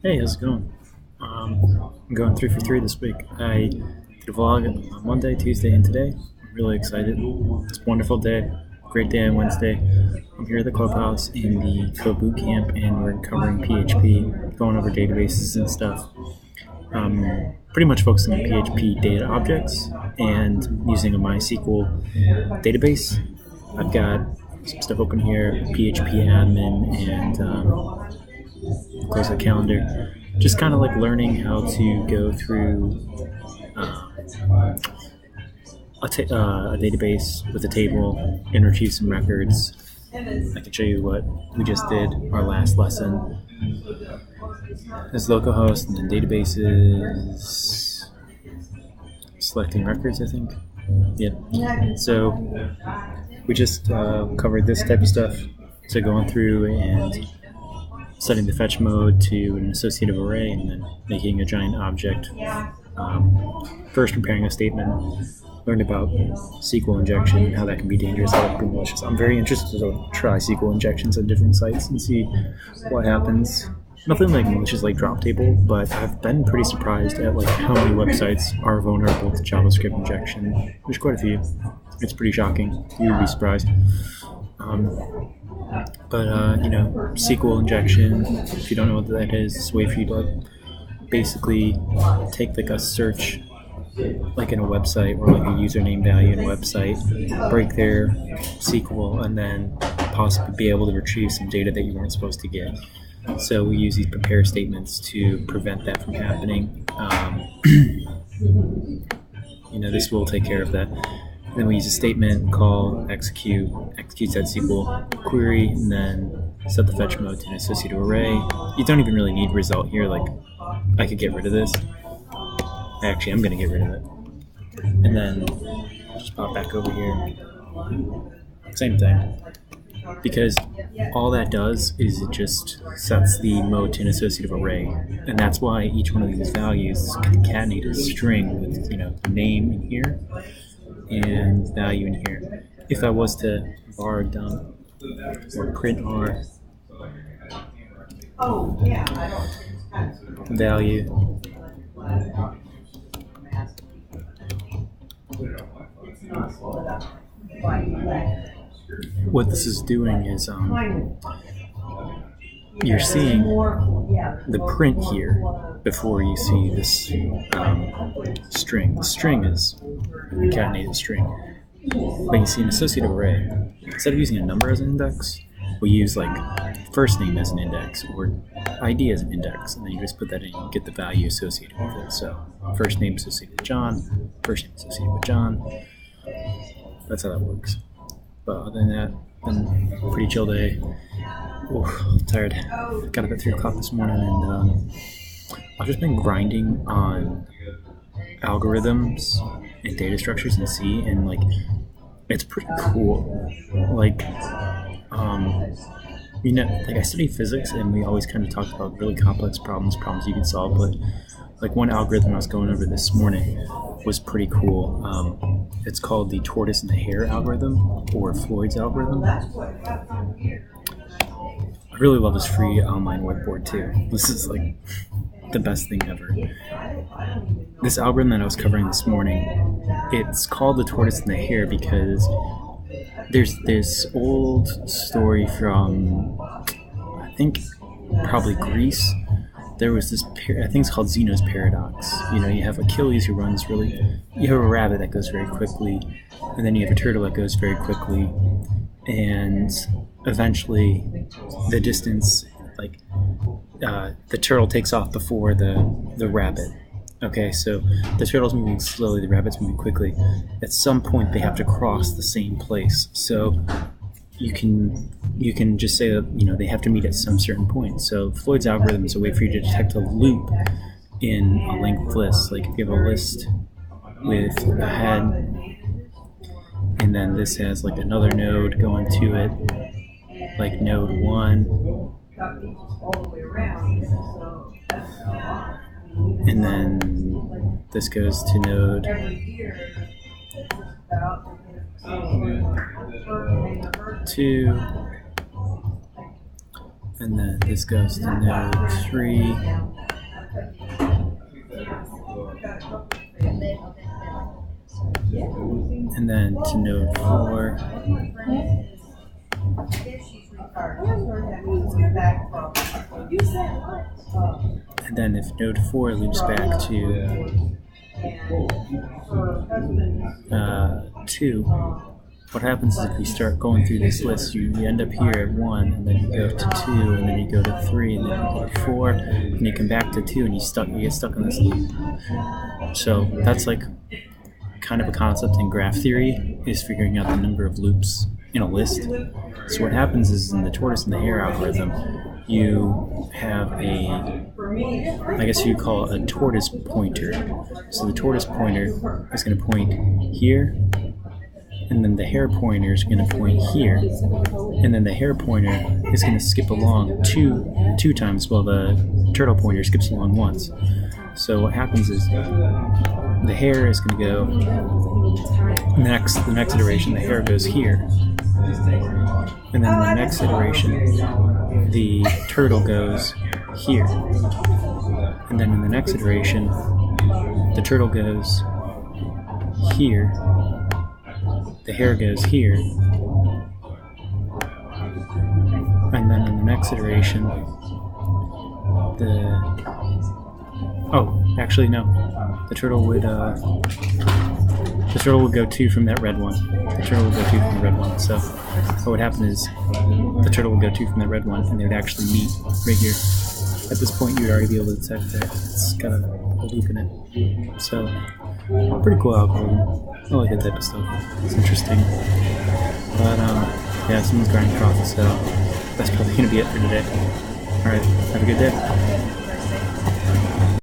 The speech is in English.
Hey, how's it going? I'm going 3 for 3 this week. I did a vlog on Monday, Tuesday, and today. I'm really excited. It's a wonderful day. Great day on Wednesday. I'm here at the clubhouse in the Code Boot Camp, and we're covering PHP, going over databases and stuff. Pretty much focusing on PHP data objects and using a MySQL database. I've got some stuff open here, PHP admin, and close the calendar. Just kind of like learning how to go through uh, a database with a table and retrieve some records. I can show you what we just did, our last lesson. There's localhost and then databases, selecting records, I think. Yep. So we just covered this type of stuff. So going through and setting the fetch mode to an associative array and then making a giant object. First preparing a statement, learned about SQL injection, how that can be dangerous, how that can be malicious. I'm very interested to try SQL injections on different sites and see what happens. Nothing like malicious like Droptable, but I've been pretty surprised at like how many websites are vulnerable to JavaScript injection. There's quite a few. It's pretty shocking. You would be surprised. SQL injection, if you don't know what that is, it's a way for you to like, basically take like a search like in a website or like a username value in a website, break their SQL, and then possibly be able to retrieve some data that you weren't supposed to get. So we use these prepare statements to prevent that from happening. This will take care of that. Then we use a statement, call, executes that SQL query, and then set the fetch mode to an associative array. You don't even really need result here. Like, I could get rid of this. Actually, I'm going to get rid of it. And then just pop back over here. Same thing. Because all that does is it just sets the mode to an associative array. And that's why each one of these values is concatenated a string with, the name in here and value in here. If I was to var dump or print r value, what this is doing is you're seeing the print here before you see this string. The string is a concatenated string. But you see an associative array. Instead of using a number as an index, we use like first name as an index or ID as an index, and then you just put that in and get the value associated with it. So first name associated with John, first name associated with John. That's how that works. But other than that, been a pretty chill day. Tired. Got up at 3 o'clock this morning, and I've just been grinding on algorithms and data structures in C, and like it's pretty cool. Like I study physics, and we always kind of talk about really complex problems you can solve. But like one algorithm I was going over this morning was pretty cool. It's called the tortoise and the hare algorithm, or Floyd's algorithm. I really love this free online whiteboard too. This is like the best thing ever. This algorithm that I was covering this morning, it's called the tortoise and the hare because there's this old story from, I think, probably Greece. There was this, I think it's called Zeno's paradox. You have Achilles who runs you have a rabbit that goes very quickly, and then you have a turtle that goes very quickly, and eventually the distance, the turtle takes off before the rabbit. Okay, so the turtle's moving slowly, the rabbit's moving quickly. At some point, they have to cross the same place. So you can just say that they have to meet at some certain point. So Floyd's algorithm is a way for you to detect a loop in a linked list. Like if you have a list with a head, and then this has like another node going to it, like node 1. And then this goes to node 2. and then this goes to node 3, and then to node 4, and then if node 4 loops back to 2, what happens is if you start going through this list, you end up here at 1, and then you go to 2, and then you go to 3, and then you go to 4, and you come back to 2, and you get stuck in this loop. So that's like kind of a concept in graph theory, is figuring out the number of loops in a list. So what happens is in the tortoise and the hare algorithm, you have I guess you call it a tortoise pointer. So the tortoise pointer is going to point here, and then the hare pointer is going to point here, and then the hare pointer is going to skip along two times while the turtle pointer skips along once. So what happens is the hare is going to go the next iteration, the hare goes here, and then the next iteration the turtle goes here, and then in the next iteration the turtle goes here, the hare goes here, and then in the next iteration the turtle would go 2 from that red one. The turtle would go 2 from the red one. So what would happen is the turtle would go 2 from the red one, and they would actually meet right here. At this point, you would already be able to detect that it's got a loop in it. So pretty cool algorithm. I like that type of stuff. It's interesting. But yeah, someone's grinding coffee, so that's probably going to be it for today. Alright, have a good day.